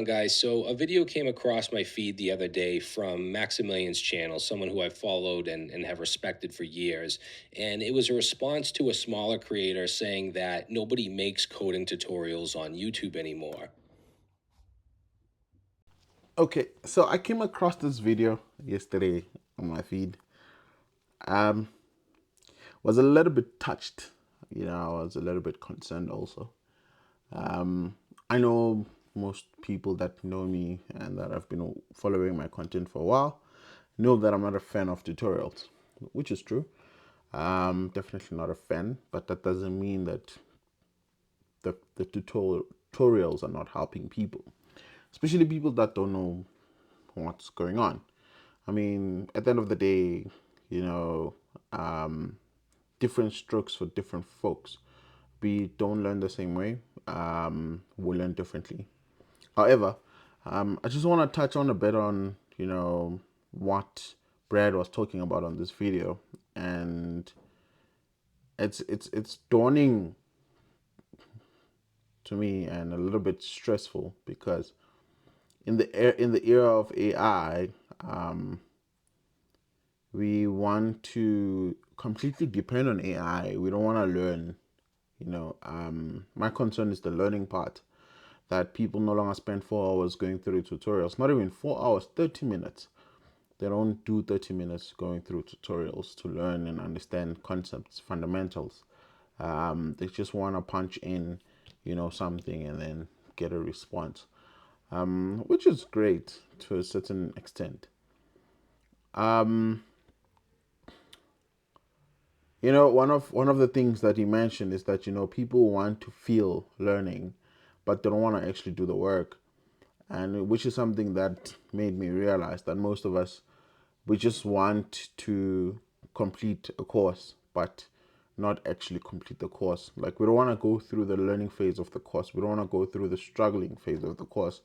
Guys, so a video came across my feed the other day from Maximilian's channel, someone who I've followed and have respected for years. And it was a response to a smaller creator saying that nobody makes coding tutorials on YouTube anymore. Okay, so I came across this video yesterday on my feed. Um, was a little bit touched. I was a little bit concerned also. I know most people that know me and that have been following my content for a while know that I'm not a fan of tutorials, which is true. Definitely not a fan, but that doesn't mean that the tutorials are not helping people, especially people that don't know what's going on. I mean, at the end of the day, you know, um, different strokes for different folks. We don't learn the same way. We learn differently. However, I just want to touch on a bit on what Brad was talking about on this video, and it's dawning to me and a little bit stressful because in the era of AI, we want to completely depend on AI. We don't want to learn. My concern is the learning part. That people no longer spend 4 hours going through tutorials. Not even 4 hours, 30 minutes. They don't do 30 minutes going through tutorials to learn and understand concepts, fundamentals. They just want to punch in, something and then get a response, which is great to a certain extent. One of the things that he mentioned is that people want to feel learning, but they don't want to actually do the work, and which is something that made me realize that most of us, we just want to complete a course, but not actually complete the course. Like, we don't want to go through the learning phase of the course. We don't want to go through the struggling phase of the course.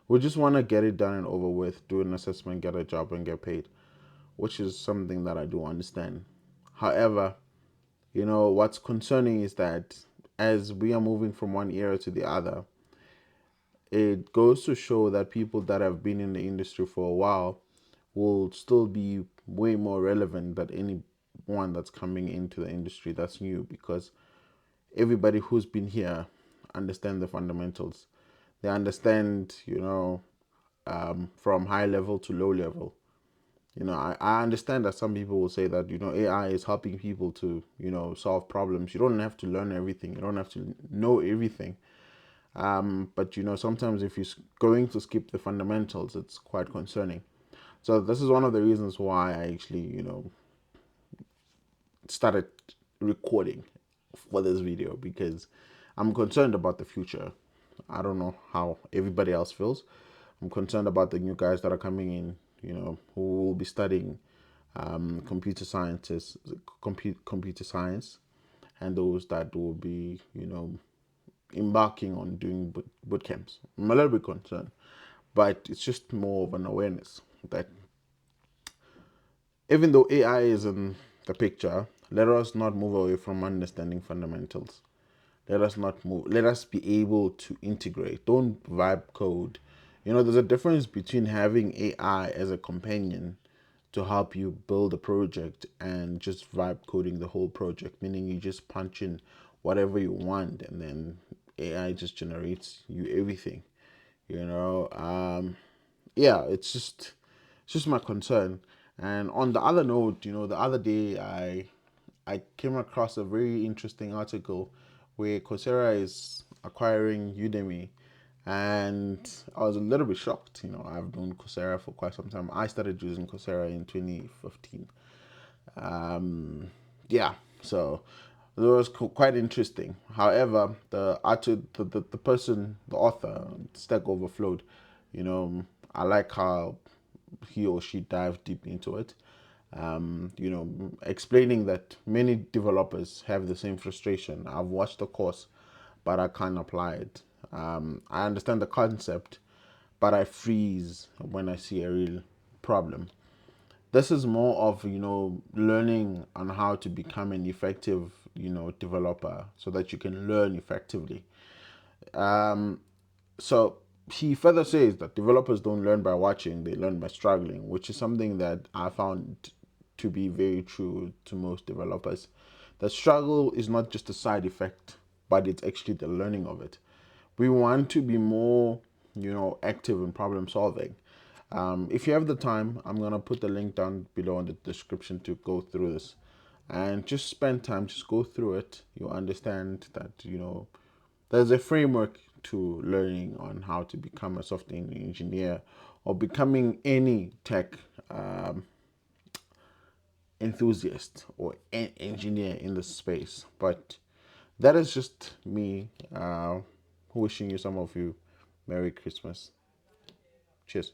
We just want to get it done and over with, do an assessment, get a job, and get paid, which is something that I do understand. However, what's concerning is that as we are moving from one era to the other, it goes to show that people that have been in the industry for a while will still be way more relevant than anyone that's coming into the industry that's new, because everybody who's been here understand the fundamentals. They understand, from high level to low level. I understand that some people will say that, AI is helping people to, solve problems. You don't have to learn everything. You don't have to know everything. But sometimes if you're going to skip the fundamentals, it's quite concerning. So this is one of the reasons why I actually, started recording for this video, because I'm concerned about the future. I don't know how everybody else feels. I'm concerned about the new guys that are coming in, who will be studying computer scientists, computer science, and those that will be, embarking on doing boot camps. I'm a little bit concerned, but it's just more of an awareness that even though AI is in the picture, let us not move away from understanding fundamentals. Let us not move. Let us be able to integrate. Don't vibe code. There's a difference between having AI as a companion to help you build a project and just vibe coding the whole project, meaning you just punch in whatever you want and then AI just generates you everything. You know, yeah, it's just my concern. And on the other note, the other day I came across a very interesting article where Coursera is acquiring Udemy, and I was a little bit shocked. I've known Coursera for quite some time. I started using Coursera in 2015. Yeah, so it was quite interesting. However, the person, the author, Stack Overflowed, I like how he or she dived deep into it. Explaining that many developers have the same frustration. I've watched the course, but I can't apply it. I understand the concept, but I freeze when I see a real problem. This is more of learning on how to become an effective developer so that you can learn effectively. So he further says that developers don't learn by watching, they learn by struggling, which is something that I found to be very true to most developers. The struggle is not just a side effect, but it's actually the learning of it. We want to be more, active in problem solving. If you have the time, I'm gonna put the link down below in the description to go through this, and just spend time, just go through it. You'll understand that there's a framework to learning on how to become a software engineer or becoming any tech um, enthusiast or engineer in the space. But that is just me wishing you, some of you, Merry Christmas. Cheers.